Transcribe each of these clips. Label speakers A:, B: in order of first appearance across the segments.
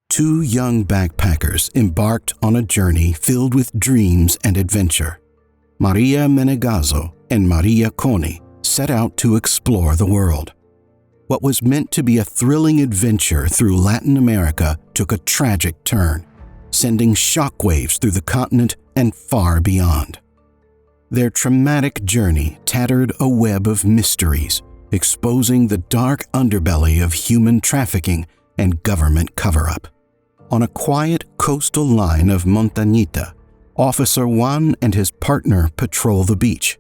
A: Two young backpackers embarked on a journey filled with dreams and adventure. María Menegazzo and María Coni set out to explore the world. What was meant to be a thrilling adventure through Latin America took a tragic turn, sending shockwaves through the continent and far beyond. Their traumatic journey tattered a web of mysteries, exposing the dark underbelly of human trafficking and government cover-up. On a quiet coastal line of Montañita, Officer Juan and his partner patrol the beach.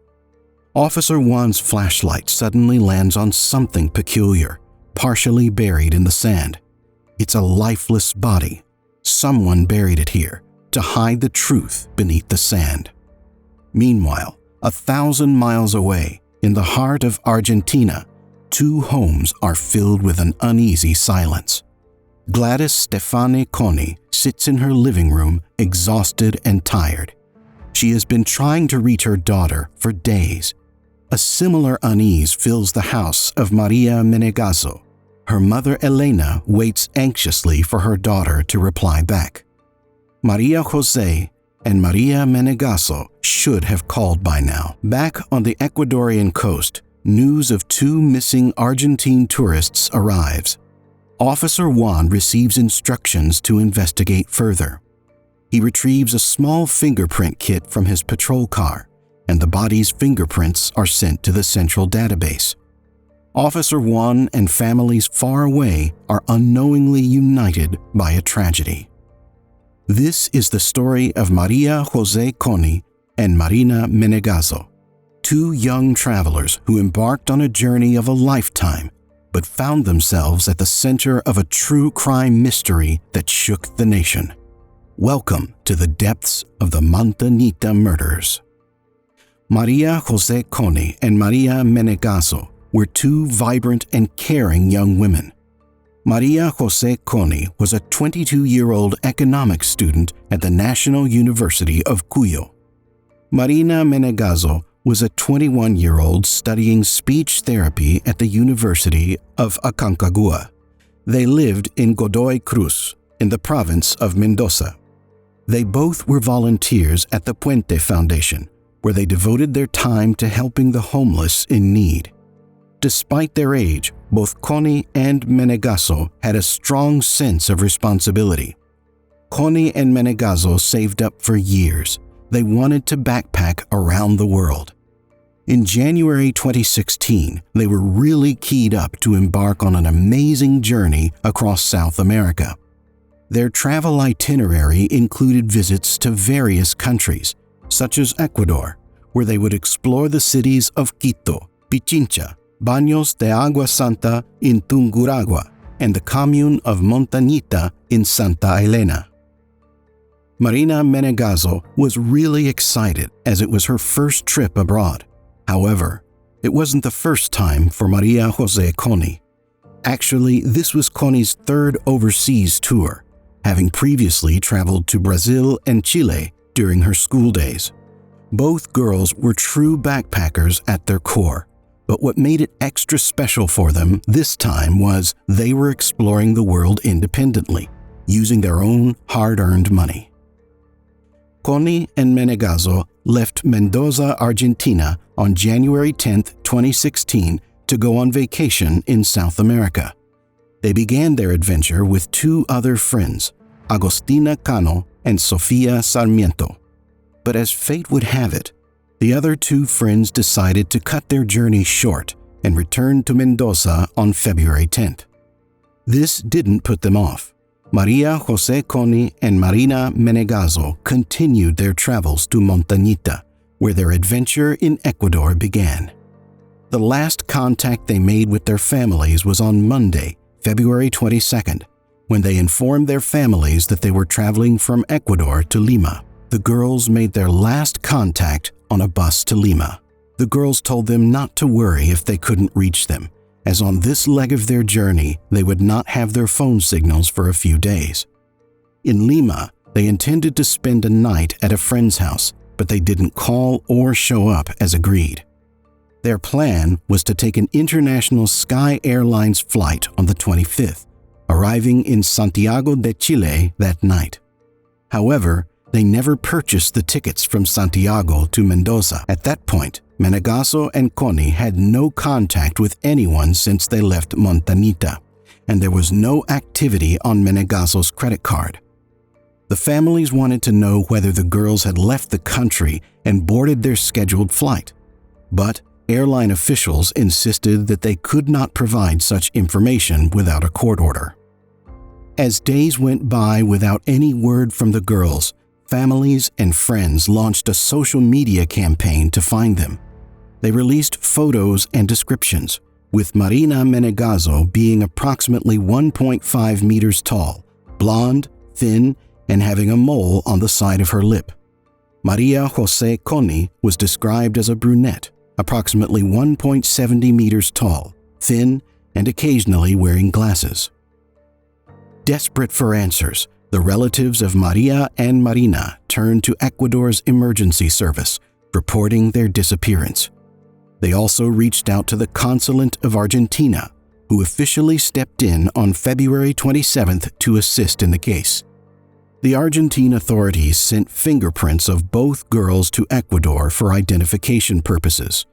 A: Officer Juan's flashlight suddenly lands on something peculiar, partially buried in the sand. It's a lifeless body. Someone buried it here to hide the truth beneath the sand. Meanwhile, 1,000 miles away, in the heart of Argentina, two homes are filled with an uneasy silence. Gladys Stefani Coni sits in her living room, exhausted and tired. She has been trying to reach her daughter for days. A similar unease fills the house of María Menegazzo. Her mother Elena waits anxiously for her daughter to reply back. María José and María Menegazzo should have called by now. Back on the Ecuadorian coast, news of two missing Argentine tourists arrives. Officer Juan receives instructions to investigate further. He retrieves a small fingerprint kit from his patrol car, and the body's fingerprints are sent to the central database. Officer Juan and families far away are unknowingly united by a tragedy. This is the story of María José Coni and Marina Menegazzo, two young travelers who embarked on a journey of a lifetime but found themselves at the center of a true crime mystery that shook the nation. Welcome to the depths of the Montañita murders. María José Coni and María Menegazzo were two vibrant and caring young women. María José Coni was a 22-year-old economics student at the National University of Cuyo. Marina Menegazzo was a 21-year-old studying speech therapy at the University of Aconcagua. They lived in Godoy Cruz, in the province of Mendoza. They both were volunteers at the Puente Foundation, where they devoted their time to helping the homeless in need. Despite their age, both Coni and Menegazzo had a strong sense of responsibility. Coni and Menegazzo saved up for years. They wanted to backpack around the world. In January 2016, they were really keyed up to embark on an amazing journey across South America. Their travel itinerary included visits to various countries, such as Ecuador, where they would explore the cities of Quito, Pichincha, Baños de Agua Santa in Tungurahua, and the commune of Montañita in Santa Elena. Marina Menegazzo was really excited as it was her first trip abroad. However, it wasn't the first time for María José Coni. Actually, this was Coni's third overseas tour, having previously traveled to Brazil and Chile during her school days. Both girls were true backpackers at their core, but what made it extra special for them this time was they were exploring the world independently, using their own hard-earned money. Coni and Menegazzo left Mendoza, Argentina on January 10, 2016 to go on vacation in South America. They began their adventure with two other friends, Agostina Cano and Sofia Sarmiento. But as fate would have it, the other two friends decided to cut their journey short and returned to Mendoza on February 10th. This didn't put them off. María José Coni and Marina Menegazzo continued their travels to Montañita, where their adventure in Ecuador began. The last contact they made with their families was on Monday, February 22nd, when they informed their families that they were traveling from Ecuador to Lima. The girls made their last contact on a bus to Lima. The girls told them not to worry if they couldn't reach them, as on this leg of their journey, they would not have their phone signals for a few days. In Lima, they intended to spend a night at a friend's house, but they didn't call or show up as agreed. Their plan was to take an international Sky Airlines flight on the 25th, arriving in Santiago de Chile that night. However, they never purchased the tickets from Santiago to Mendoza. At that point, Menegazzo and Coni had no contact with anyone since they left Montañita, and there was no activity on Menegazzo's credit card. The families wanted to know whether the girls had left the country and boarded their scheduled flight, but airline officials insisted that they could not provide such information without a court order. As days went by without any word from the girls, families and friends launched a social media campaign to find them. They released photos and descriptions, with Marina Menegazzo being approximately 1.5 meters tall, blonde, thin, and having a mole on the side of her lip. María José Coni was described as a brunette, approximately 1.70 meters tall, thin, and occasionally wearing glasses. Desperate for answers, the relatives of María and Marina turned to Ecuador's emergency service, reporting their disappearance. They also reached out to the Consulate of Argentina, who officially stepped in on February 27th to assist in the case. The Argentine authorities sent fingerprints of both girls to Ecuador for identification purposes.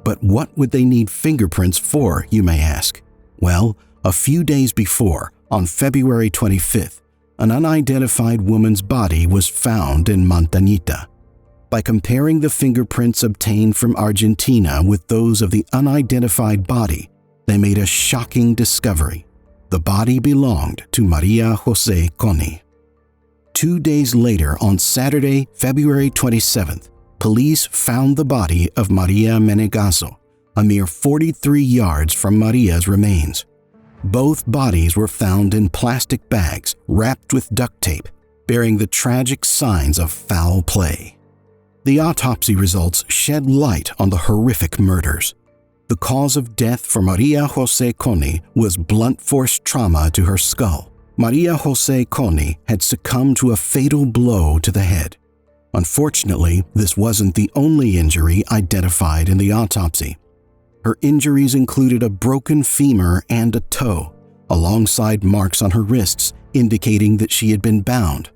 A: But what would they need fingerprints for, you may ask? Well, a few days before, on February 25th, an unidentified woman's body was found in Montañita. By comparing the fingerprints obtained from Argentina with those of the unidentified body, they made a shocking discovery. The body belonged to María José Coni. 2 days later, on Saturday, February 27th, police found the body of María Menegazzo, a mere 43 yards from Maria's remains. Both bodies were found in plastic bags wrapped with duct tape, bearing the tragic signs of foul play. The autopsy results shed light on the horrific murders. The cause of death for María José Coni was blunt force trauma to her skull. María José Coni had succumbed to a fatal blow to the head. Unfortunately, this wasn't the only injury identified in the autopsy. Her injuries included a broken femur and a toe, alongside marks on her wrists indicating that she had been bound.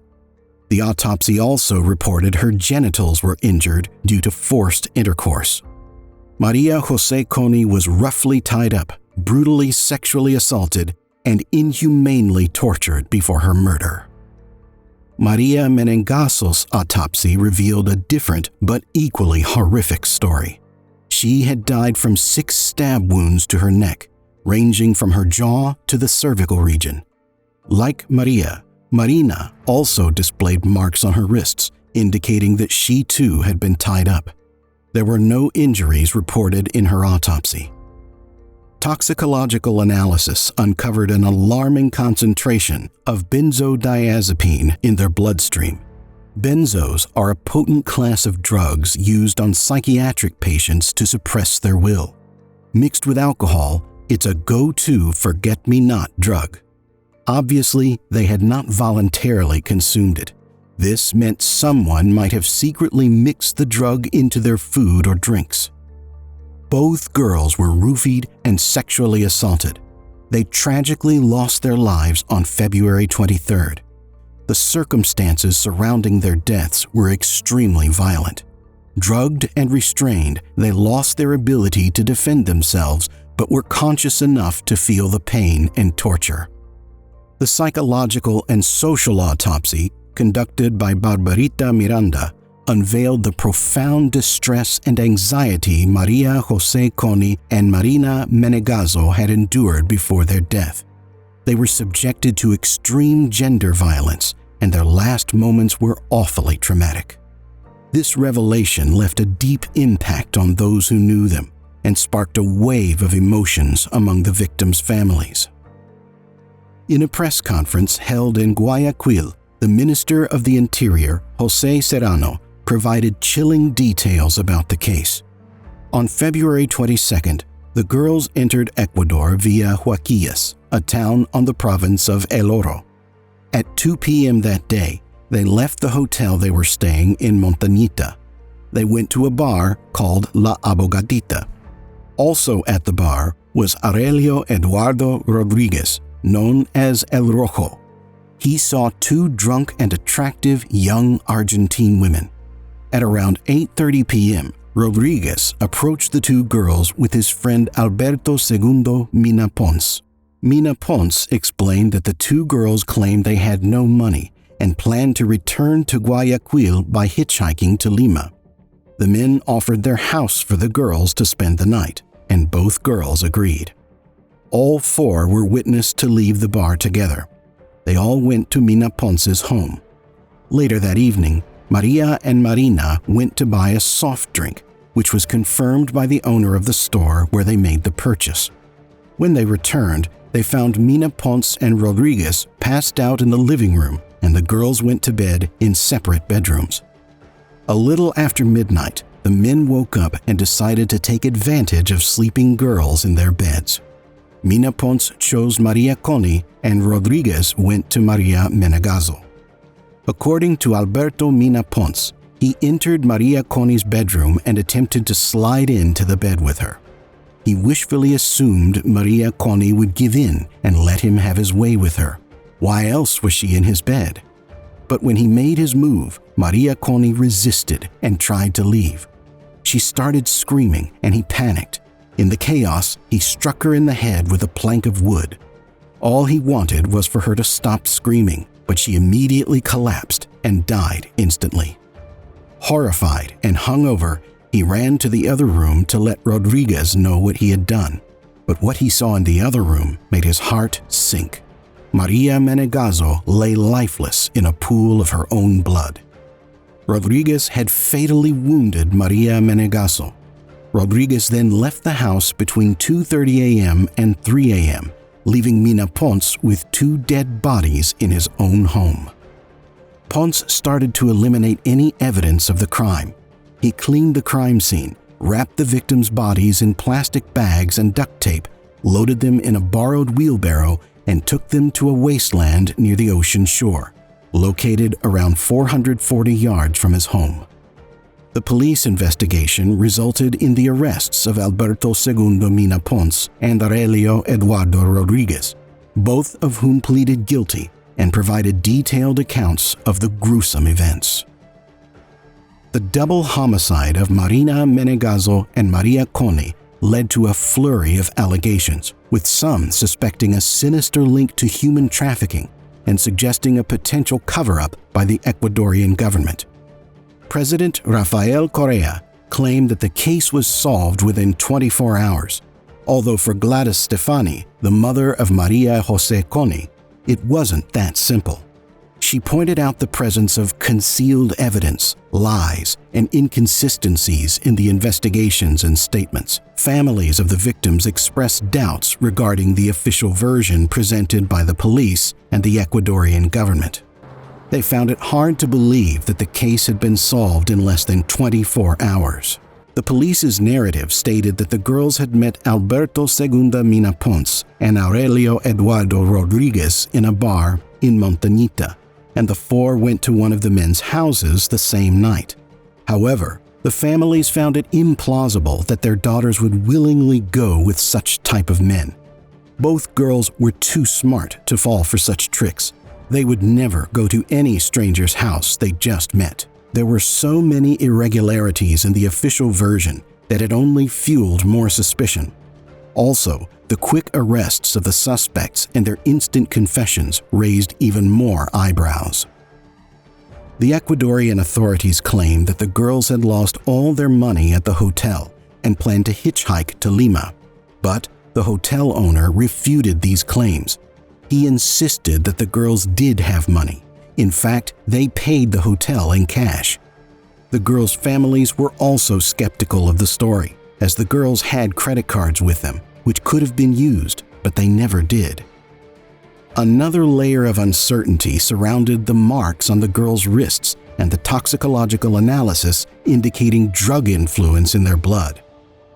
A: The autopsy also reported her genitals were injured due to forced intercourse. María José Coni was roughly tied up, brutally sexually assaulted, and inhumanely tortured before her murder. María Menegazzo's autopsy revealed a different but equally horrific story. She had died from 6 stab wounds to her neck, ranging from her jaw to the cervical region. Like María, Marina also displayed marks on her wrists, indicating that she too had been tied up. There were no injuries reported in her autopsy. Toxicological analysis uncovered an alarming concentration of benzodiazepine in their bloodstream. Benzos are a potent class of drugs used on psychiatric patients to suppress their will. Mixed with alcohol, it's a go-to forget-me-not drug. Obviously, they had not voluntarily consumed it. This meant someone might have secretly mixed the drug into their food or drinks. Both girls were roofied and sexually assaulted. They tragically lost their lives on February 23rd. The circumstances surrounding their deaths were extremely violent. Drugged and restrained, they lost their ability to defend themselves, but were conscious enough to feel the pain and torture. The psychological and social autopsy, conducted by Barbarita Miranda, unveiled the profound distress and anxiety María José Coni and Marina Menegazzo had endured before their death. They were subjected to extreme gender violence, and their last moments were awfully traumatic. This revelation left a deep impact on those who knew them and sparked a wave of emotions among the victims' families. In a press conference held in Guayaquil, the Minister of the Interior, José Serrano, provided chilling details about the case. On February 22nd, the girls entered Ecuador via Huaquillas, a town on the province of El Oro. At 2 p.m. that day, they left the hotel they were staying in Montañita. They went to a bar called La Abogadita. Also at the bar was Aurelio Eduardo Rodriguez, known as El Rojo. He saw two drunk and attractive young Argentine women. At around 8:30 p.m., Rodriguez approached the two girls with his friend Alberto Segundo Mina Pons. Mina Pons explained that the two girls claimed they had no money and planned to return to Guayaquil by hitchhiking to Lima. The men offered their house for the girls to spend the night, and both girls agreed. All four were witnessed to leave the bar together. They all went to Mina Pons's home. Later that evening, Maria and Marina went to buy a soft drink, which was confirmed by the owner of the store where they made the purchase. When they returned, they found Mina Pons and Rodriguez passed out in the living room, and the girls went to bed in separate bedrooms. A little after midnight, the men woke up and decided to take advantage of sleeping girls in their beds. Mina Pons chose María Coni and Rodriguez went to María Menegazzo. According to Alberto Mina Pons, he entered María Coni's bedroom and attempted to slide into the bed with her. He wishfully assumed María Coni would give in and let him have his way with her. Why else was she in his bed? But when he made his move, María Coni resisted and tried to leave. She started screaming and he panicked. In the chaos, he struck her in the head with a plank of wood. All he wanted was for her to stop screaming, but she immediately collapsed and died instantly. Horrified and hungover, he ran to the other room to let Rodriguez know what he had done. But what he saw in the other room made his heart sink. María Menegazzo lay lifeless in a pool of her own blood. Rodriguez had fatally wounded María Menegazzo. Rodriguez then left the house between 2:30 a.m. and 3 a.m., leaving Mina Pons with two dead bodies in his own home. Pons started to eliminate any evidence of the crime. He cleaned the crime scene, wrapped the victims' bodies in plastic bags and duct tape, loaded them in a borrowed wheelbarrow, and took them to a wasteland near the ocean shore, located around 440 yards from his home. The police investigation resulted in the arrests of Alberto Segundo Mina Pons and Aurelio Eduardo Rodriguez, both of whom pleaded guilty and provided detailed accounts of the gruesome events. The double homicide of Marina Menegazzo and María Coni led to a flurry of allegations, with some suspecting a sinister link to human trafficking and suggesting a potential cover-up by the Ecuadorian government. President Rafael Correa claimed that the case was solved within 24 hours, although for Gladys Stefani, the mother of María José Coni, it wasn't that simple. She pointed out the presence of concealed evidence, lies, and inconsistencies in the investigations and statements. Families of the victims expressed doubts regarding the official version presented by the police and the Ecuadorian government. They found it hard to believe that the case had been solved in less than 24 hours. The police's narrative stated that the girls had met Alberto Segunda Mina Pons and Aurelio Eduardo Rodriguez in a bar in Montañita, and the four went to one of the men's houses the same night. However, the families found it implausible that their daughters would willingly go with such type of men. Both girls were too smart to fall for such tricks. They would never go to any stranger's house they just met. There were so many irregularities in the official version that it only fueled more suspicion. Also, the quick arrests of the suspects and their instant confessions raised even more eyebrows. The Ecuadorian authorities claimed that the girls had lost all their money at the hotel and planned to hitchhike to Lima, but the hotel owner refuted these claims. He insisted that the girls did have money. In fact, they paid the hotel in cash. The girls' families were also skeptical of the story, as the girls had credit cards with them, which could have been used, but they never did. Another layer of uncertainty surrounded the marks on the girls' wrists and the toxicological analysis indicating drug influence in their blood.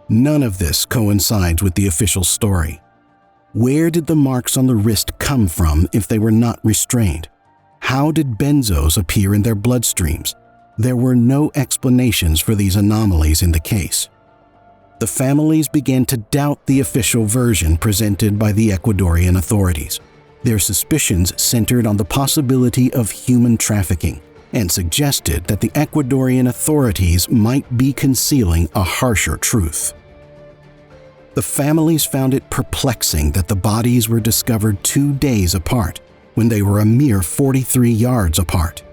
A: None of this coincides with the official story. Where did the marks on the wrist come from if they were not restrained? How did benzos appear in their bloodstreams? There were no explanations for these anomalies in the case. The families began to doubt the official version presented by the Ecuadorian authorities. Their suspicions centered on the possibility of human trafficking and suggested that the Ecuadorian authorities might be concealing a harsher truth. The families found it perplexing that the bodies were discovered 2 days apart, when they were a mere 43 yards apart.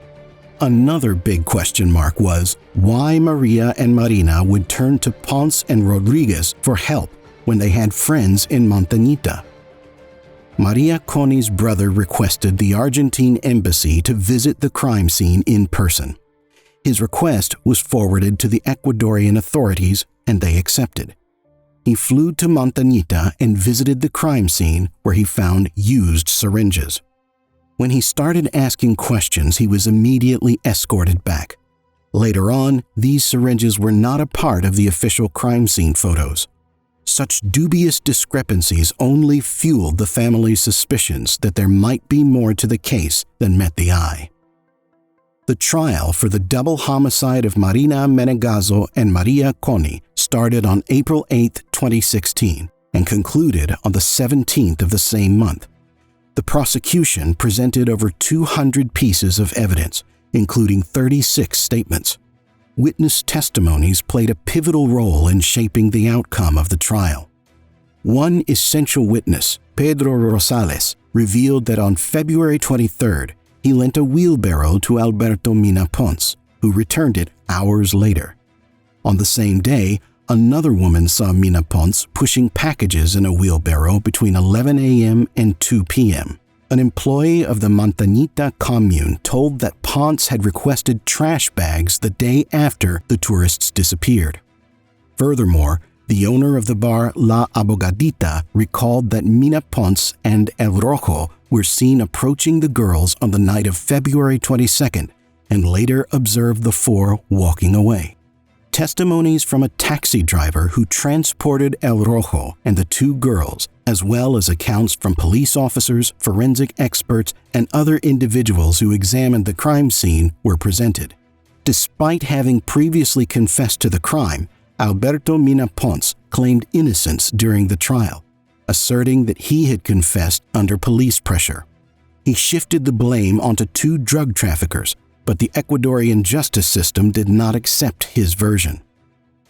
A: Another big question mark was why Maria and Marina would turn to Ponce and Rodriguez for help when they had friends in Montañita. María Coni's brother requested the Argentine embassy to visit the crime scene in person. His request was forwarded to the Ecuadorian authorities and they accepted. He flew to Montañita and visited the crime scene where he found used syringes. When he started asking questions, he was immediately escorted back. Later on, these syringes were not a part of the official crime scene photos. Such dubious discrepancies only fueled the family's suspicions that there might be more to the case than met the eye. The trial for the double homicide of Marina Menegazzo and María Coni started on April 8, 2016, and concluded on the 17th of the same month. The prosecution presented over 200 pieces of evidence, including 36 statements. Witness testimonies played a pivotal role in shaping the outcome of the trial. One essential witness, Pedro Rosales, revealed that on February 23rd, he lent a wheelbarrow to Alberto Mina Ponce, who returned it hours later. On the same day, another woman saw Mina Ponce pushing packages in a wheelbarrow between 11 a.m. and 2 p.m. An employee of the Montañita commune told that Ponce had requested trash bags the day after the tourists disappeared. Furthermore, the owner of the bar La Abogadita recalled that Mina Ponce and El Rojo were seen approaching the girls on the night of February 22nd and later observed the four walking away. Testimonies from a taxi driver who transported El Rojo and the two girls, as well as accounts from police officers, forensic experts, and other individuals who examined the crime scene were presented. Despite having previously confessed to the crime, Alberto Mina Ponce claimed innocence during the trial, asserting that he had confessed under police pressure. He shifted the blame onto two drug traffickers, but the Ecuadorian justice system did not accept his version.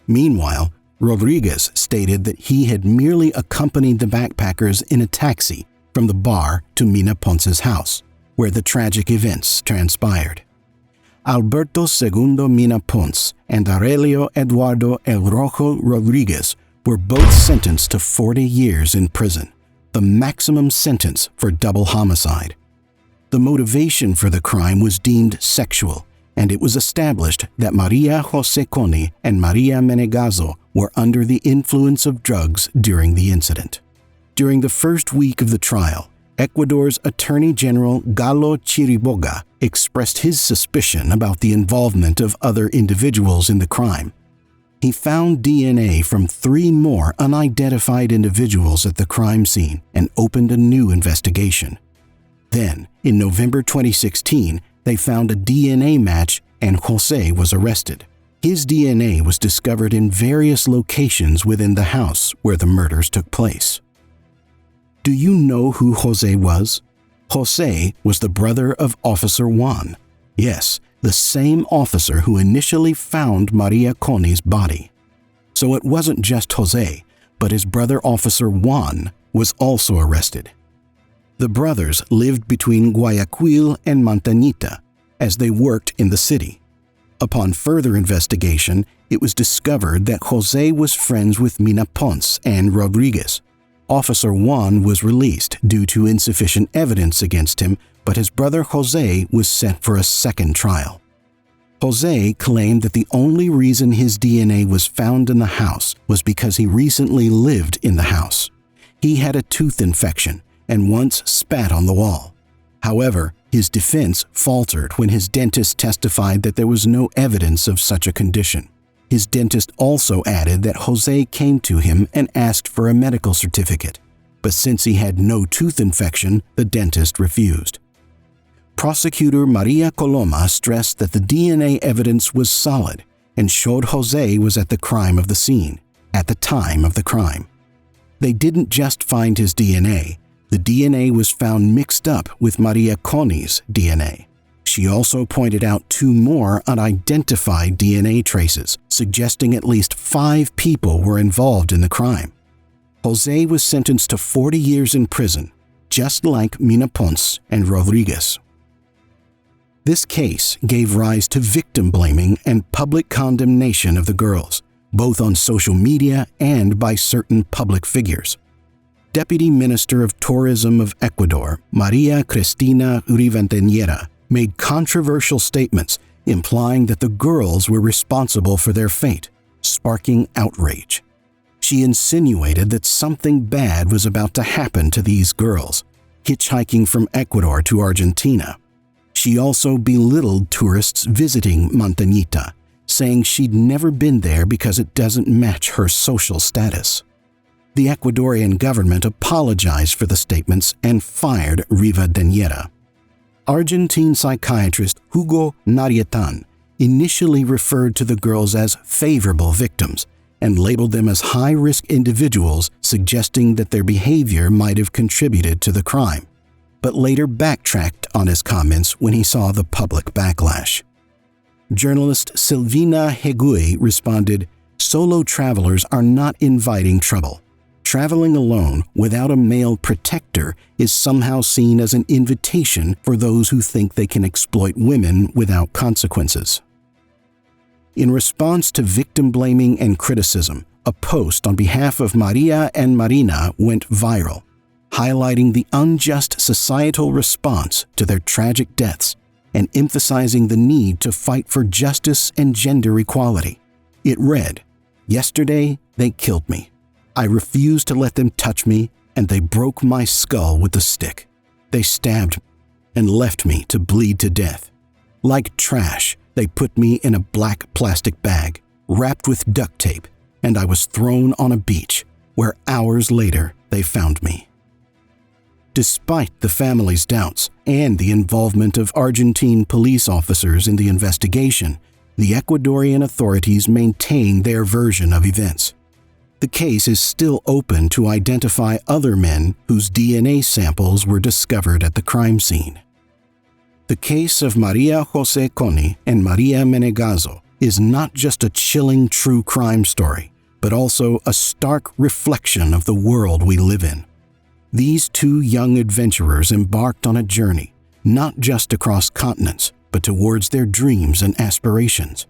A: Meanwhile, Rodriguez stated that he had merely accompanied the backpackers in a taxi from the bar to Mina Ponce's house, where the tragic events transpired. Alberto Segundo Mina Ponce and Aurelio Eduardo El Rojo Rodriguez were both sentenced to 40 years in prison, the maximum sentence for double homicide. The motivation for the crime was deemed sexual, and it was established that María José Coni and María Menegazzo were under the influence of drugs during the incident. During the first week of the trial, Ecuador's Attorney General Galo Chiriboga expressed his suspicion about the involvement of other individuals in the crime. He found DNA from 3 more unidentified individuals at the crime scene and opened a new investigation. Then, in November 2016, they found a DNA match and José was arrested. His DNA was discovered in various locations within the house where the murders took place. Do you know who José was? José was the brother of Officer Juan. Yes, the same officer who initially found María Coni's body. So it wasn't just José, but his brother Officer Juan was also arrested. The brothers lived between Guayaquil and Montañita as they worked in the city. Upon further investigation, it was discovered that José was friends with Mina Ponce and Rodriguez. Officer Juan was released due to insufficient evidence against him, but his brother José was set for a second trial. José claimed that the only reason his DNA was found in the house was because he recently lived in the house. He had a tooth infection and once spat on the wall. However, his defense faltered when his dentist testified that there was no evidence of such a condition. His dentist also added that José came to him and asked for a medical certificate, but since he had no tooth infection, the dentist refused. Prosecutor María Coloma stressed that the DNA evidence was solid and showed José was at the crime of the scene, at the time of the crime. They didn't just find his DNA, The DNA was found mixed up with María Coni's DNA. She also pointed out 2 more unidentified DNA traces, suggesting at least 5 people were involved in the crime. José was sentenced to 40 years in prison, just like Mina Ponce and Rodriguez. This case gave rise to victim blaming and public condemnation of the girls, both on social media and by certain public figures. Deputy Minister of Tourism of Ecuador, María Cristina Rivadeneira, made controversial statements implying that the girls were responsible for their fate, sparking outrage. She insinuated that something bad was about to happen to these girls, hitchhiking from Ecuador to Argentina. She also belittled tourists visiting Montañita, saying she'd never been there because it doesn't match her social status. The Ecuadorian government apologized for the statements and fired Rivadeneira. Argentine psychiatrist Hugo Narietan initially referred to the girls as favorable victims and labeled them as high-risk individuals, suggesting that their behavior might have contributed to the crime, but later backtracked on his comments when he saw the public backlash. Journalist Silvina Hegui responded, "Solo travelers are not inviting trouble. Traveling alone without a male protector is somehow seen as an invitation for those who think they can exploit women without consequences." In response to victim blaming and criticism, a post on behalf of María and Marina went viral, highlighting the unjust societal response to their tragic deaths and emphasizing the need to fight for justice and gender equality. It read, "Yesterday, they killed me. I refused to let them touch me, and they broke my skull with a stick. They stabbed me and left me to bleed to death. Like trash, they put me in a black plastic bag, wrapped with duct tape, and I was thrown on a beach, where hours later they found me." Despite the family's doubts and the involvement of Argentine police officers in the investigation, the Ecuadorian authorities maintain their version of events. The case is still open to identify other men whose DNA samples were discovered at the crime scene. The case of María José Coni and María Menegazzo is not just a chilling true crime story, but also a stark reflection of the world we live in. These 2 young adventurers embarked on a journey, not just across continents, but towards their dreams and aspirations.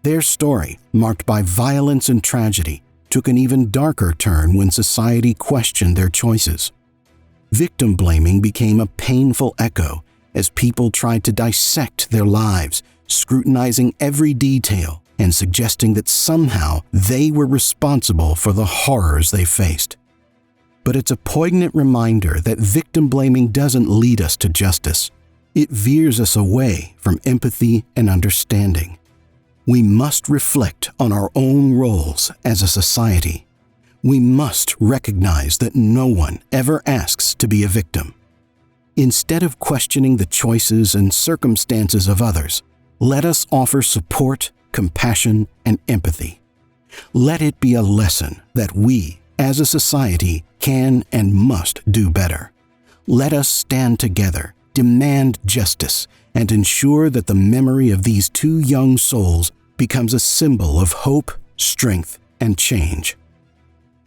A: Their story, marked by violence and tragedy, took an even darker turn when society questioned their choices. Victim blaming became a painful echo as people tried to dissect their lives, scrutinizing every detail and suggesting that somehow they were responsible for the horrors they faced. But it's a poignant reminder that victim blaming doesn't lead us to justice. It veers us away from empathy and understanding. We must reflect on our own roles as a society. We must recognize that no one ever asks to be a victim. Instead of questioning the choices and circumstances of others, let us offer support, compassion, and empathy. Let it be a lesson that we, as a society, can and must do better. Let us stand together, demand justice, and ensure that the memory of these 2 young souls becomes a symbol of hope, strength, and change.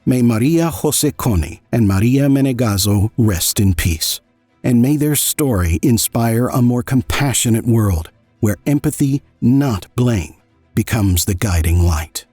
A: May María José Coni and María Menegazzo rest in peace, and may their story inspire a more compassionate world where empathy, not blame, becomes the guiding light.